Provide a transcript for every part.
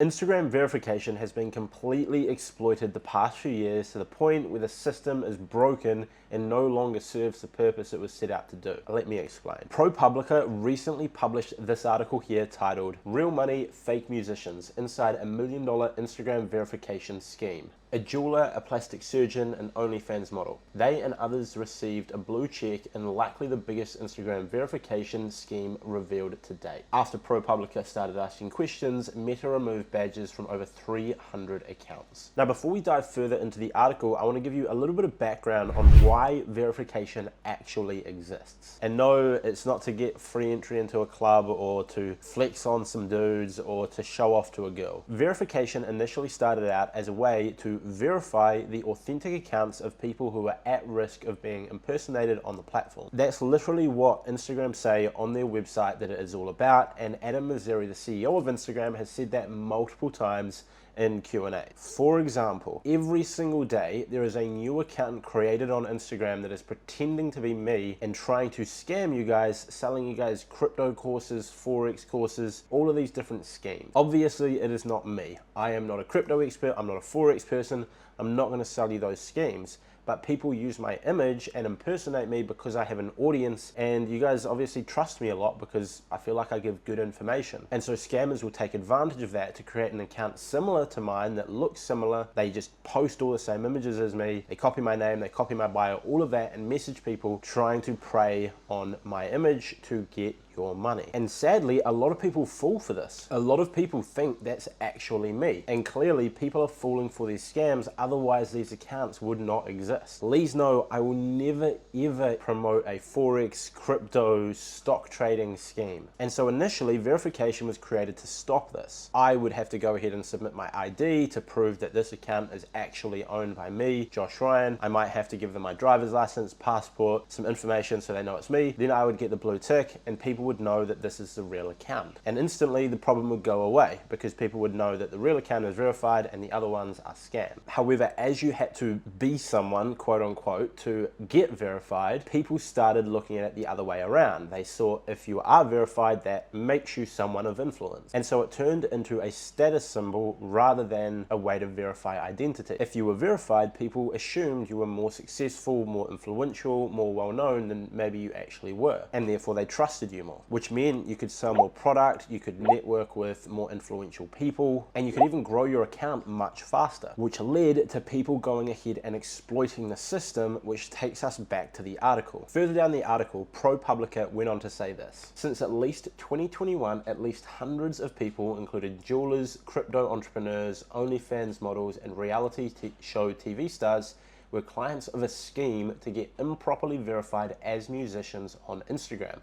Instagram verification has been completely exploited the past few years to the point where the system is broken and no longer serves the purpose it was set out to do. Let me explain. ProPublica recently published this article here titled "Real Money, Fake Musicians Inside a $1 Million Instagram Verification Scheme." A jeweler, a plastic surgeon, an OnlyFans model. They and others received a blue check in likely the biggest Instagram verification scheme revealed to date. After ProPublica started asking questions, Meta removed badges from over 300 accounts. Now, before we dive further into the article, I want to give you a little bit of background on why verification actually exists. And no, it's not to get free entry into a club or to flex on some dudes or to show off to a girl. Verification initially started out as a way to verify the authentic accounts of people who are at risk of being impersonated on the platform. That's literally what Instagram say on their website that it is all about, and Adam Mosseri, the CEO of Instagram, has said that multiple times in Q&A. For example, every single day there is a new account created on Instagram that is pretending to be me and trying to scam you guys, selling you guys crypto courses, forex courses, all of these different schemes. Obviously it is not me. I am not a crypto expert, I'm not a forex person, I'm not going to sell you those schemes. But people use my image and impersonate me because I have an audience, and you guys obviously trust me a lot because I feel like I give good information. And so scammers will take advantage of that to create an account similar to mine that looks similar. They just post all the same images as me, they copy my name, they copy my bio, all of that, and message people trying to prey on my image to get your money. And sadly, a lot of people fall for this. A lot of people think that's actually me. And clearly people are falling for these scams, otherwise these accounts would not exist. Please know, I will never ever promote a forex, crypto, stock trading scheme. And so initially verification was created to stop this. I would have to go ahead and submit my ID to prove that this account is actually owned by me, Josh Ryan. I might have to give them my driver's license, passport, some information so they know it's me. Then I would get the blue tick and people would know that this is the real account. And instantly the problem would go away because people would know that the real account is verified and the other ones are scam. However, as you had to be someone, quote unquote, to get verified, people started looking at it the other way around. They saw if you are verified, that makes you someone of influence. And so it turned into a status symbol rather than a way to verify identity. If you were verified, people assumed you were more successful, more influential, more well-known than maybe you actually were. And therefore they trusted you more, which meant you could sell more product, you could network with more influential people, and you could even grow your account much faster, which led to people going ahead and exploiting the system, which takes us back to the article. Further down the article, ProPublica went on to say this: since at least 2021, at least hundreds of people, including jewelers, crypto entrepreneurs, OnlyFans models, and reality show TV stars, were clients of a scheme to get improperly verified as musicians on Instagram,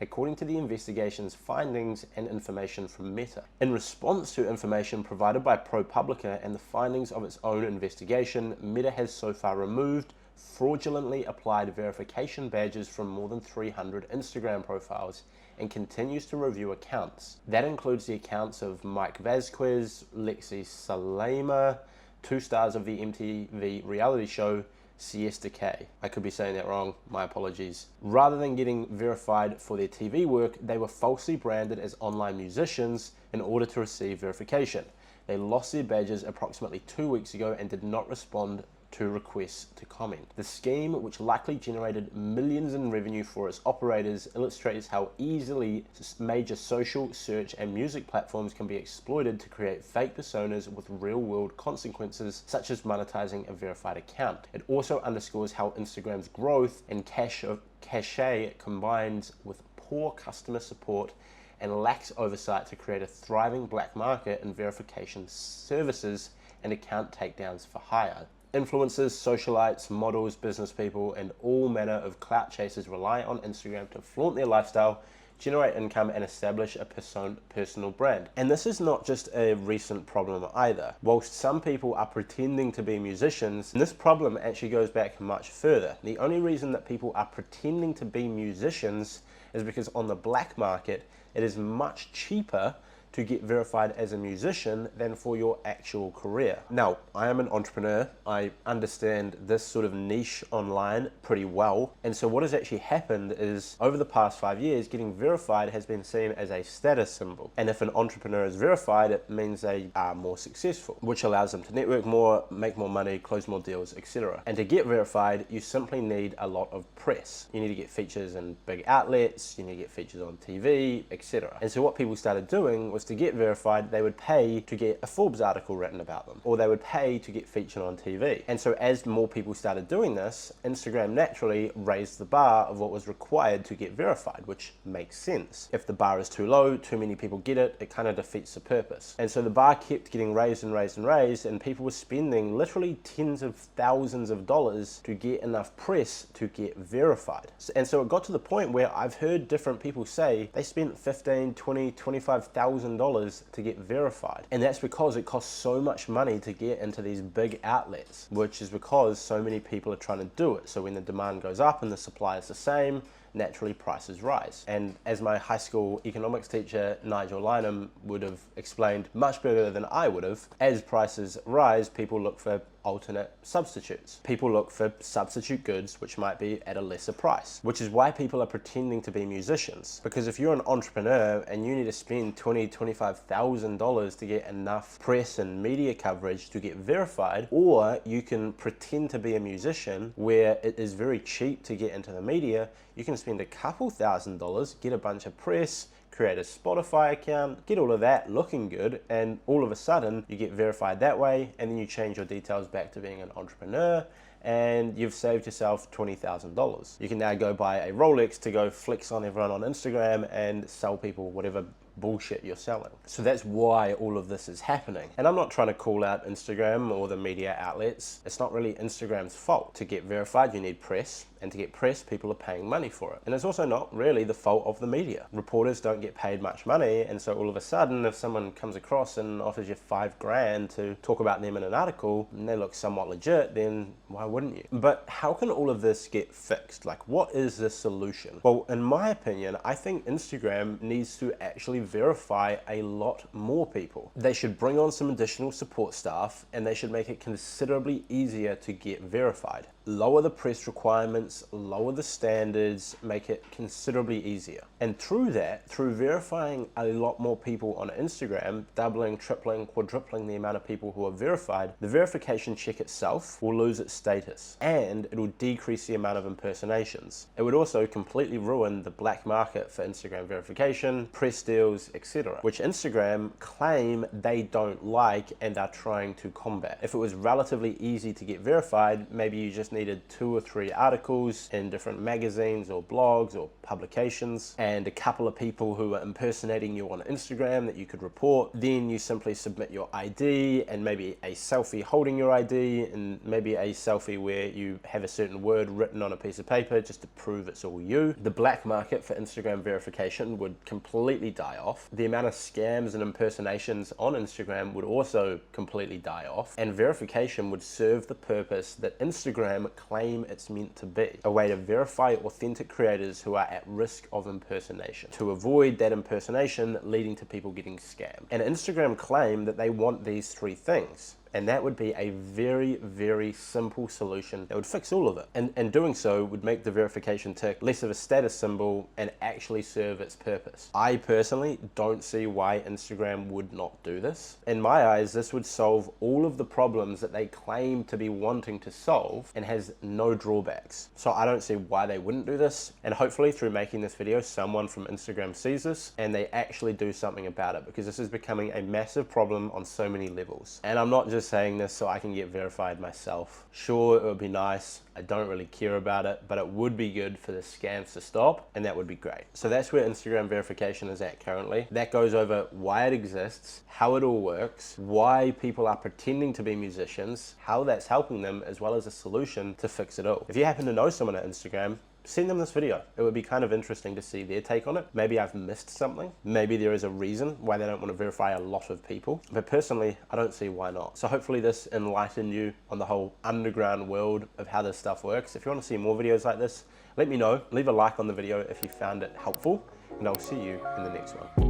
according to the investigation's findings and information from Meta. In response to information provided by ProPublica and the findings of its own investigation, Meta has so far removed fraudulently applied verification badges from more than 300 Instagram profiles and continues to review accounts. That includes the accounts of Mike Vasquez, Lexi Salema, 2 stars of the MTV reality show Siesta K. I could be saying that wrong, my apologies. Rather than getting verified for their TV work, they were falsely branded as online musicians in order to receive verification. They lost their badges approximately 2 weeks ago and did not respond to requests to comment. The scheme, which likely generated millions in revenue for its operators, illustrates how easily major social, search, and music platforms can be exploited to create fake personas with real-world consequences, such as monetizing a verified account. It also underscores how Instagram's growth and cachet combines with poor customer support and lacks oversight to create a thriving black market in verification services and account takedowns for hire. Influencers, socialites, models, business people, and all manner of clout chasers rely on Instagram to flaunt their lifestyle, generate income, and establish a personal brand. And this is not just a recent problem either. Whilst some people are pretending to be musicians, this problem actually goes back much further. The only reason that people are pretending to be musicians is because on the black market, it is much cheaper to get verified as a musician than for your actual career. Now, I am an entrepreneur. I understand this sort of niche online pretty well. And so what has actually happened is over the past 5 years, getting verified has been seen as a status symbol. And if an entrepreneur is verified, it means they are more successful, which allows them to network more, make more money, close more deals, etc. And to get verified, you simply need a lot of press. You need to get features in big outlets, you need to get features on TV, etc. And so what people started doing was to get verified, they would pay to get a Forbes article written about them, or they would pay to get featured on TV. And so as more people started doing this, Instagram naturally raised the bar of what was required to get verified, which makes sense. If the bar is too low, too many people get it, it kind of defeats the purpose. And so the bar kept getting raised and raised and raised, and people were spending literally tens of thousands of dollars to get enough press to get verified. And so it got to the point where I've heard different people say they spent $15,000, $20,000, $25,000 to get verified. And that's because it costs so much money to get into these big outlets, which is because so many people are trying to do it. So when the demand goes up and the supply is the same, naturally prices rise. And as my high school economics teacher, Nigel Lynham, would have explained much better than I would have, as prices rise, people look for alternate substitutes. People look for substitute goods which might be at a lesser price, which is why people are pretending to be musicians. Because if you're an entrepreneur and you need to spend $20,000, $25,000 to get enough press and media coverage to get verified, or you can pretend to be a musician where it is very cheap to get into the media, you can spend a couple $1,000s, get a bunch of press, create a Spotify account, get all of that looking good, and all of a sudden you get verified that way, and then you change your details back to being an entrepreneur, and you've saved yourself $20,000. You can now go buy a Rolex to go flex on everyone on Instagram and sell people whatever bullshit you're selling. So that's why all of this is happening. And I'm not trying to call out Instagram or the media outlets. It's not really Instagram's fault. To get verified, you need press, and to get press, people are paying money for it. And it's also not really the fault of the media. Reporters don't get paid much money, and so all of a sudden, if someone comes across and offers you $5,000 to talk about them in an article, and they look somewhat legit, then why wouldn't you? But how can all of this get fixed? Like, what is the solution? Well, in my opinion, I think Instagram needs to actually verify a lot more people. They should bring on some additional support staff, and they should make it considerably easier to get verified. Lower the press requirements, lower the standards, make it considerably easier. And through that, through verifying a lot more people on Instagram, doubling, tripling, quadrupling the amount of people who are verified, the verification check itself will lose its status, and it will decrease the amount of impersonations. It would also completely ruin the black market for Instagram verification, press deals, etc., which Instagram claim they don't like and are trying to combat. If it was relatively easy to get verified, maybe you just needed 2 or 3 articles in different magazines or blogs or publications, and a couple of people who are impersonating you on Instagram that you could report. Then you simply submit your ID and maybe a selfie holding your ID, and maybe a selfie where you have a certain word written on a piece of paper just to prove it's all you. The black market for Instagram verification would completely die off. The amount of scams and impersonations on Instagram would also completely die off, and verification would serve the purpose that Instagram claim it's meant to be, a way to verify authentic creators who are at risk of impersonation, to avoid that impersonation leading to people getting scammed. And Instagram claim that they want these 3 things. And that would be a very, very simple solution that would fix all of it. And doing so would make the verification tick less of a status symbol and actually serve its purpose. I personally don't see why Instagram would not do this. In my eyes, this would solve all of the problems that they claim to be wanting to solve and has no drawbacks. So I don't see why they wouldn't do this. And hopefully through making this video, someone from Instagram sees this and they actually do something about it, because this is becoming a massive problem on so many levels. And I'm not just saying this so I can get verified myself. Sure, it would be nice. I don't really care about it, but it would be good for the scams to stop, and that would be great. So that's where Instagram verification is at currently. That goes over why it exists, how it all works, why people are pretending to be musicians, how that's helping them, as well as a solution to fix it all. If you happen to know someone at Instagram, send them this video. It would be kind of interesting to see their take on it. Maybe I've missed something. Maybe there is a reason why they don't want to verify a lot of people. But personally, I don't see why not. So hopefully this enlightened you on the whole underground world of how this stuff works. If you want to see more videos like this, let me know. Leave a like on the video if you found it helpful, and I'll see you in the next one.